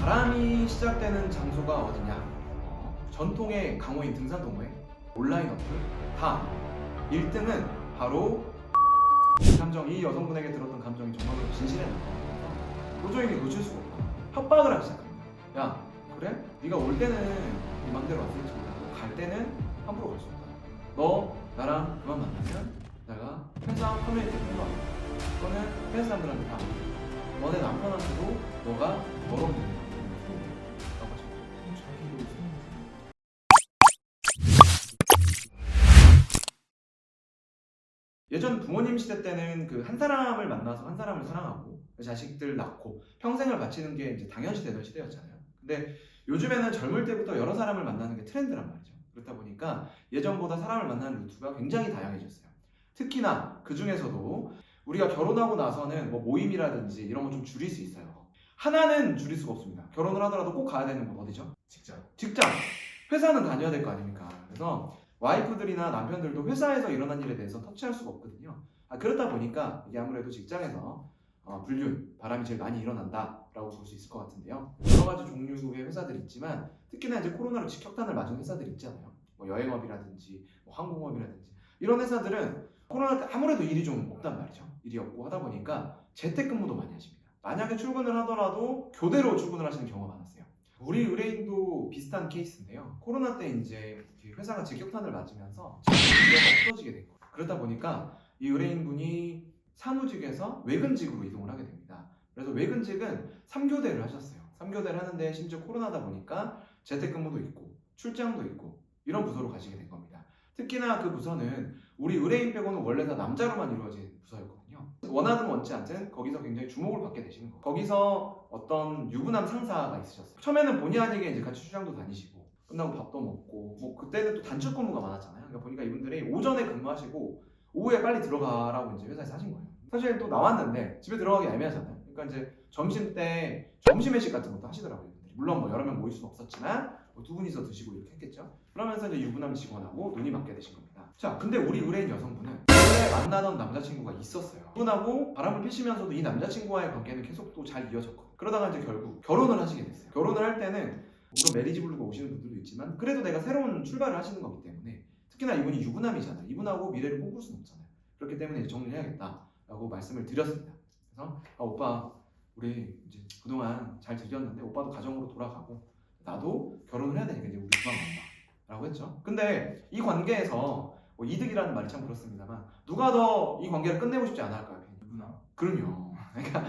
바람이 시작되는 장소가 어디냐? 전통의 강호인 등산 동호회, 온라인 어플 다 1등은 바로 감정, 이 여성분에게 들었던 감정이 정말로 진실했나? 도저히 놓칠 수가 없다. 협박을 하기 시작합니다. 야, 그래? 네가 올 때는 네 맘대로 왔을지 몰라도 갈 때는 함부로 갈 수 없다. 너 나랑 그만 만나면 내가 회사 커뮤니티에 공부하겠다. 그거는 회사 사람들한테 다 알려. 너네 남편한테도 너가 더러운 일이라고 하죠. 예전 부모님 시대 때는 그 한 사람을 만나서 한 사람을 사랑하고 자식들 낳고 평생을 바치는 게 이제 당연시 되던 시대였잖아요. 근데 요즘에는 젊을 때부터 여러 사람을 만나는 게 트렌드란 말이죠. 그렇다 보니까 예전보다 사람을 만나는 루트가 굉장히 다양해졌어요. 특히나 그 중에서도 우리가 결혼하고 나서는 뭐 모임이라든지 이런 거 좀 줄일 수 있어요. 하나는 줄일 수가 없습니다. 결혼을 하더라도 꼭 가야 되는 곳 어디죠? 직장. 회사는 다녀야 될 거 아닙니까? 그래서 와이프들이나 남편들도 회사에서 일어난 일에 대해서 터치할 수가 없거든요. 그렇다 보니까 이게 아무래도 직장에서 불륜, 바람이 제일 많이 일어난다라고 볼 수 있을 것 같은데요. 여러 가지 종류의 회사들이 있지만 특히나 이제 코로나로 직격탄을 맞은 회사들이 있잖아요. 뭐 여행업이라든지 뭐 항공업이라든지 이런 회사들은 코로나 때 아무래도 일이 좀 없단 말이죠. 일이 없고 하다 보니까 재택근무도 많이 하십니다. 만약에 출근을 하더라도 교대로 출근을 하시는 경우가 많았어요. 우리 의뢰인도 비슷한 케이스인데요. 코로나 때 이제 회사가 직격탄을 맞으면서 직업이 없어지게 된 거예요. 그러다 보니까 이 의뢰인분이 사무직에서 외근직으로 이동을 하게 됩니다. 그래서 외근직은 3교대를 하셨어요. 3교대를 하는데 심지어 코로나다 보니까 재택근무도 있고 출장도 있고 이런 부서로 가시게 된 겁니다. 특히나 그 부서는 우리 의뢰인 빼고는 원래 다 남자로만 이루어진 부서였거든요. 원하든 원치 않든 거기서 굉장히 주목을 받게 되시는 거예요. 거기서 어떤 유부남 상사가 있으셨어요. 처음에는 본의 아니게 이제 같이 출장도 다니시고 끝나고 밥도 먹고 뭐 그때는 또 단축 근무가 많았잖아요. 그러니까 보니까 이분들이 오전에 근무하시고 오후에 빨리 들어가라고 이제 회사에서 하신 거예요. 사실 또 나왔는데 집에 들어가기 애매하잖아요. 그러니까 이제 점심 때 점심 회식 같은 것도 하시더라고요. 이분들이. 물론 뭐 여러 명 모일 수는 없었지만 뭐 두 분이서 드시고 이렇게 했겠죠. 그러면서 이제 유부남 직원하고 눈이 맞게 되신 겁니다. 자, 근데 우리 의뢰인 여성분은 원래 만나던 남자친구가 있었어요. 그분하고 바람을 피시면서도 이 남자친구와의 관계는 계속 또 잘 이어졌고 그러다가 이제 결국 결혼을 하시게 됐어요. 결혼을 할 때는 물론 메리지 블루가 오시는 분들도 있지만 그래도 내가 새로운 출발을 하시는 거기 때문에 특히나 이분이 유부남이잖아요. 이분하고 미래를 꿈꿀 수는 없잖아요. 그렇기 때문에 정리해야겠다라고 말씀을 드렸습니다. 그래서 오빠 우리 이제 그동안 잘 즐겼는데 오빠도 가정으로 돌아가고 나도 결혼을 해야 되니까 이제 우리 그만 만나 라고 했죠. 근데 이 관계에서 뭐 이득이라는 말이 참 그렇습니다만 누가 더 이 관계를 끝내고 싶지 않을까요? 누구나? 그럼요. 그러니까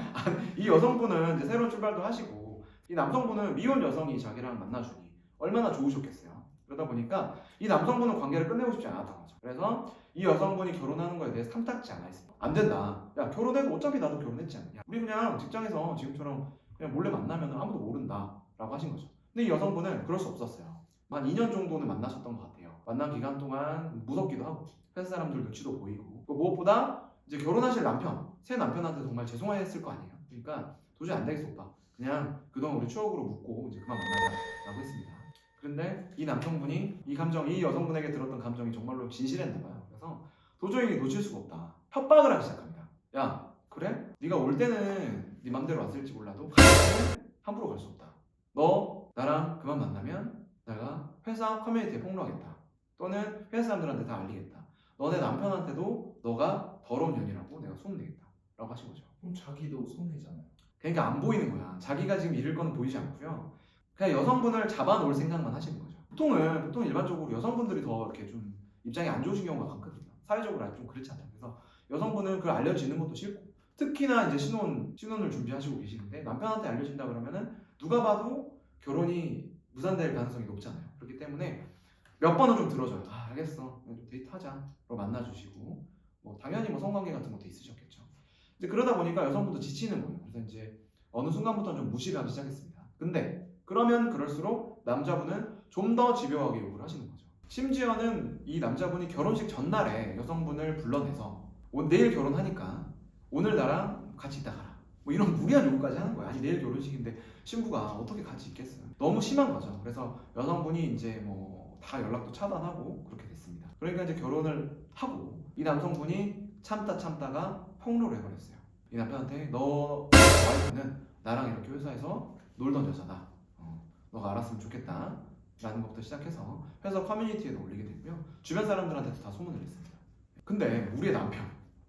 이 여성분은 이제 새로운 출발도 하시고 이 남성분은 미혼 여성이 자기랑 만나주니 얼마나 좋으셨겠어요. 그러다 보니까 이 남성분은 관계를 끝내고 싶지 않았던 거죠. 그래서 이 여성분이 결혼하는 거에 대해서 탐탁지 않아 있습니다. 안 된다. 야, 결혼해도 어차피 나도 결혼했지 않냐. 우리 그냥 직장에서 지금처럼 그냥 몰래 만나면 아무도 모른다 라고 하신 거죠. 근데 이 여성분은 그럴 수 없었어요. 한 2년 정도는 만나셨던 것 같아요. 만난 기간 동안 무섭기도 하고 회사 사람들 눈치도 보이고 무엇보다 이제 결혼하실 남편, 새 남편한테 정말 죄송했을 거 아니에요. 그러니까 도저히 안 되겠어 오빠. 그냥 그동안 우리 추억으로 묻고 이제 그만 만나자라고 했습니다. 그런데 이 남성분이 이 감정, 이 여성분에게 들었던 감정이 정말로 진실했나 봐요. 그래서 도저히 놓칠 수가 없다. 협박을 하기 시작합니다. 야, 그래? 네가 올 때는 네 맘대로 왔을지 몰라도 갈 때는 함부로 갈 수 없다. 너 나랑 그만 만나면 내가 회사 커뮤니티에 폭로하겠다. 또는 회사 사람들한테 다 알리겠다. 너네 남편한테도 너가 더러운 년이라고 내가 소문내겠다 라고 하신 거죠. 그럼 자기도 손해잖아요. 그러니까 안 보이는 거야. 자기가 지금 잃을 건 보이지 않고요. 그냥 여성분을 잡아놓을 생각만 하시는 거죠. 보통 일반적으로 여성분들이 더 이렇게 좀 입장이 안 좋으신 경우가 많거든요. 사회적으로 좀 그렇잖아요. 그래서 여성분은 그걸 알려지는 것도 싫고 특히나 이제 신혼을 준비하시고 계시는데 남편한테 알려진다 그러면은 누가 봐도 결혼이 무산될 가능성이 높잖아요. 그렇기 때문에 몇 번은 좀 들어줘요. 알겠어. 좀 데이트하자. 로 만나주시고 뭐 당연히 뭐 성관계 같은 것도 있으셨겠죠. 이제 그러다 보니까 여성분도 지치는 거예요. 그래서 이제 어느 순간부터는 좀 무시를 하기 시작했습니다. 근데 그러면 그럴수록 남자분은 좀 더 집요하게 요구를 하시는 거죠. 심지어는 이 남자분이 결혼식 전날에 여성분을 불러내서 내일 결혼하니까 오늘 나랑 같이 있다 가라. 뭐 이런 무리한 요구까지 하는 거예요. 아니 내일 결혼식인데 신부가 어떻게 같이 있겠어요. 너무 심한 거죠. 그래서 여성분이 이제 뭐 다 연락도 차단하고 그렇게 됐습니다. 그러니까 이제 결혼을 하고 이 남성분이 참다가 폭로를 해버렸어요. 이 남편한테 너 와이프는 나랑 이렇게 회사에서 놀던 여자다. 너가 알았으면 좋겠다. 라는 것부터 시작해서 회사 커뮤니티에도 올리게 됐고요. 주변 사람들한테도 다 소문을 냈습니다. 근데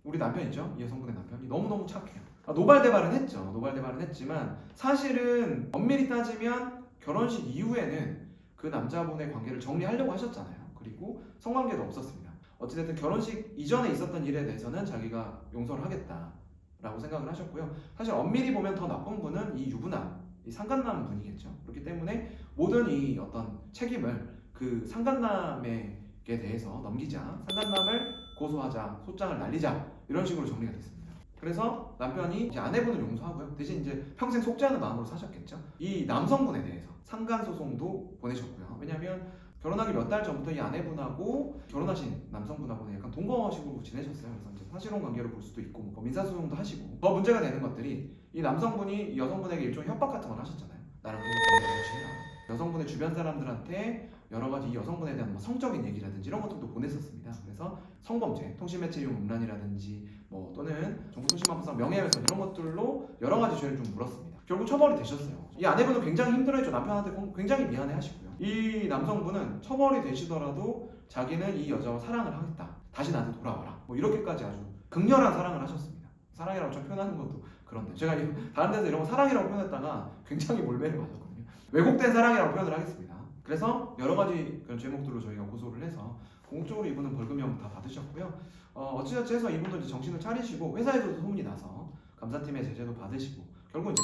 우리 남편이죠. 이 여성분의 남편이 너무너무 착해요. 노발대발은 했죠. 노발대발은 했지만 사실은 엄밀히 따지면 결혼식 이후에는 그 남자분의 관계를 정리하려고 하셨잖아요. 그리고 성관계도 없었습니다. 어찌됐든 결혼식 이전에 있었던 일에 대해서는 자기가 용서를 하겠다라고 생각을 하셨고요. 사실 엄밀히 보면 더 나쁜 분은 이 유부남, 이 상간남 분이겠죠. 그렇기 때문에 모든 이 어떤 책임을 그 상간남에게 대해서 넘기자, 상간남을 고소하자, 소장을 날리자 이런 식으로 정리가 됐습니다. 그래서 남편이 이제 아내분을 용서하고요. 대신 이제 평생 속죄하는 마음으로 사셨겠죠. 이 남성분에 대해서 상간 소송도 보내셨고요. 왜냐하면 결혼하기 몇 달 전부터 이 아내분하고 결혼하신 남성분하고는 약간 동거식으로 지내셨어요. 그래서 이제 사실혼 관계로 볼 수도 있고 뭐 민사소송도 하시고 더 문제가 되는 것들이 이 남성분이 이 여성분에게 일종의 협박 같은 걸 하셨잖아요. 나랑 계속 관계를 유지해라. 여성분의 주변 사람들한테 여러 가지 이 여성분에 대한 뭐 성적인 얘기라든지 이런 것들도 보냈었습니다. 그래서 성범죄, 통신매체 이용 음란이라든지 뭐 또는 정보통신망법상 명예훼손 이런 것들로 여러 가지 죄를 좀 물었습니다. 결국 처벌이 되셨어요. 이 아내분은 굉장히 힘들어했죠. 남편한테 굉장히 미안해하시고요. 이 남성분은 처벌이 되시더라도 자기는 이 여자와 사랑을 하겠다. 다시 나한테 돌아와라. 뭐 이렇게까지 아주 극렬한 사랑을 하셨습니다. 사랑이라고 좀 표현하는 것도 그런데 제가 다른 데서 이런 거 사랑이라고 표현했다가 굉장히 몰매를 맞았거든요. 왜곡된 사랑이라고 표현을 하겠습니다. 그래서 여러 가지 그런 제목들로 저희가 고소를 해서 궁극적으로 이분은 벌금형 다 받으셨고요. 어찌저찌 해서 이분도 이제 정신을 차리시고 회사에서도 소문이 나서 감사팀의 제재도 받으시고 결국 이제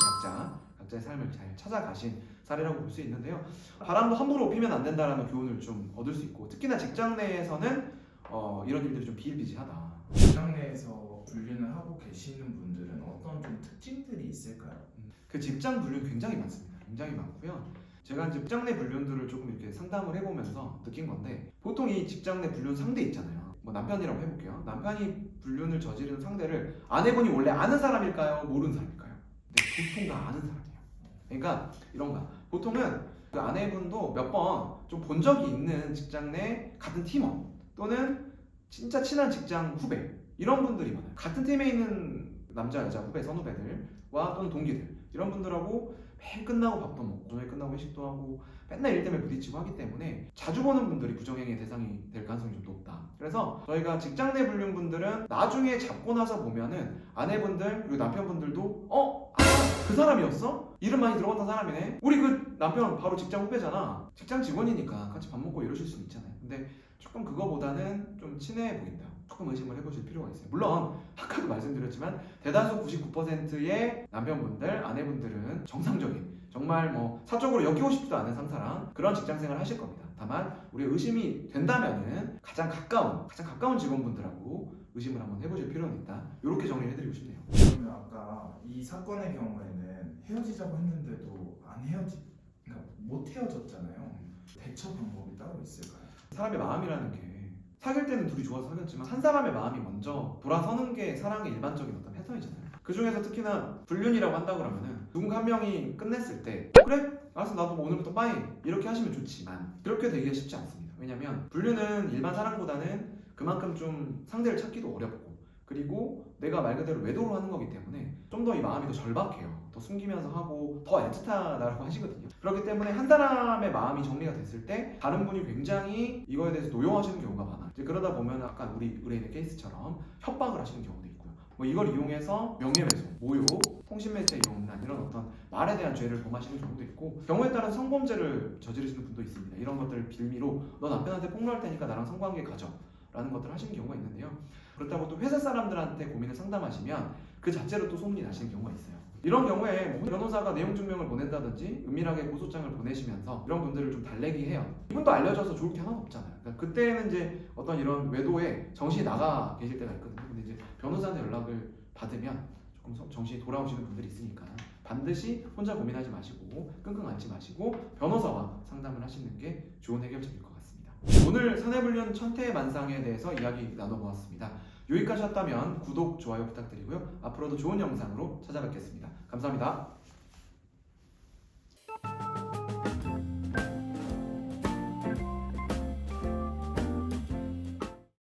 각자의 삶을 잘 찾아가신 사례라고 볼 수 있는데요. 바람도 함부로 피면 안 된다라는 교훈을 좀 얻을 수 있고 특히나 직장 내에서는 이런 일들이 좀 비일비재하다. 직장 내에서 불륜을 하고 계시는 분들은 어떤 좀 특징들이 있을까요? 그 직장 불륜 굉장히 많습니다. 굉장히 많고요. 제가 이제 직장 내 불륜들을 조금 이렇게 상담을 해보면서 느낀 건데 보통 이 직장 내 불륜 상대 있잖아요. 뭐 남편이라고 해볼게요. 남편이 불륜을 저지르는 상대를 아내분이 원래 아는 사람일까요? 모르는 사람일까요? 근데 보통 다 아는 사람이에요. 그러니까 이런 거야. 보통은 그 아내분도 몇 번 좀 본 적이 있는 직장 내 같은 팀원 또는 진짜 친한 직장 후배 이런 분들이 많아요. 같은 팀에 있는 남자 여자 후배 선후배들과 또는 동기들 이런 분들하고 매일 끝나고 밥도 먹고 저녁에 끝나고 회식도 하고 맨날 일 때문에 부딪히고 하기 때문에 자주 보는 분들이 부정행위의 대상이 될 가능성이 좀 높다. 그래서 저희가 직장 내 불륜 분들은 나중에 잡고 나서 보면은 아내분들 그리고 남편분들도 그 사람이었어? 이름 많이 들어봤던 사람이네. 우리 그 남편 바로 직장 후배잖아. 직장 직원이니까 같이 밥 먹고 이러실 수 있잖아요. 근데 조금 그거보다는 좀 친해 보인다. 조금 의심을 해보실 필요가 있어요. 물론 아까도 말씀드렸지만 대다수 99%의 남편분들, 아내분들은 정상적인 정말 뭐 사적으로 엮이고 싶지도 않은 상사랑 그런 직장생활을 하실 겁니다. 다만 우리 의심이 된다면은 가장 가까운 직원분들하고 의심을 한번 해보실 필요는 있다. 이렇게 정리를 해드리고 싶네요. 그러면 아까 이 사건의 경우에는 헤어지자고 했는데도 그러니까 못 헤어졌잖아요. 대처 방법이 따로 있을까요? 사람의 마음이라는 게 사귈 때는 둘이 좋아서 사귀었지만 한 사람의 마음이 먼저 돌아서는 게 사랑의 일반적인 어떤 패턴이잖아요. 그 중에서 특히나 불륜이라고 한다 그러면은 누군가 한 명이 끝냈을 때 그래? 알았어 나도 오늘부터 빠이 이렇게 하시면 좋지만 그렇게 되기가 쉽지 않습니다. 왜냐면 불륜은 일반 사랑보다는 그만큼 좀 상대를 찾기도 어렵고 그리고 내가 말 그대로 외도로 하는 거기 때문에 좀 더 이 마음이 더 절박해요. 더 숨기면서 하고 더 애틋하다고 하시거든요. 그렇기 때문에 한 사람의 마음이 정리가 됐을 때 다른 분이 굉장히 이거에 대해서 노여워하시는 경우가 많아. 이제 그러다 보면 아까 우리 의뢰인의 케이스처럼 협박을 하시는 경우도 있고요. 뭐 이걸 이용해서 명예훼손, 모욕, 통신매체 이용 음란 이런 어떤 말에 대한 죄를 범하시는 경우도 있고 경우에 따라 성범죄를 저지르시는 분도 있습니다. 이런 것들을 빌미로 너 남편한테 폭로할 테니까 나랑 성관계 가져 라는 것들을 하시는 경우가 있는데요. 그렇다고 또 회사 사람들한테 고민을 상담하시면 그 자체로 또 소문이 나시는 경우가 있어요. 이런 경우에 뭐 변호사가 내용 증명을 보낸다든지 은밀하게 고소장을 보내시면서 이런 분들을 좀 달래기 해요. 이분도 알려져서 좋을 게 하나도 없잖아요. 그러니까 그때는 이제 어떤 이런 외도에 정신이 나가 계실 때가 있거든요. 근데 이제 변호사한테 연락을 받으면 조금 정신이 돌아오시는 분들이 있으니까 반드시 혼자 고민하지 마시고 끙끙 앓지 마시고 변호사와 상담을 하시는 게 좋은 해결책일 것 같습니다. 오늘 사내불륜 천태만상에 대해서 이야기 나눠보았습니다. 유익하셨다면 구독, 좋아요 부탁드리고요. 앞으로도 좋은 영상으로 찾아뵙겠습니다. 감사합니다.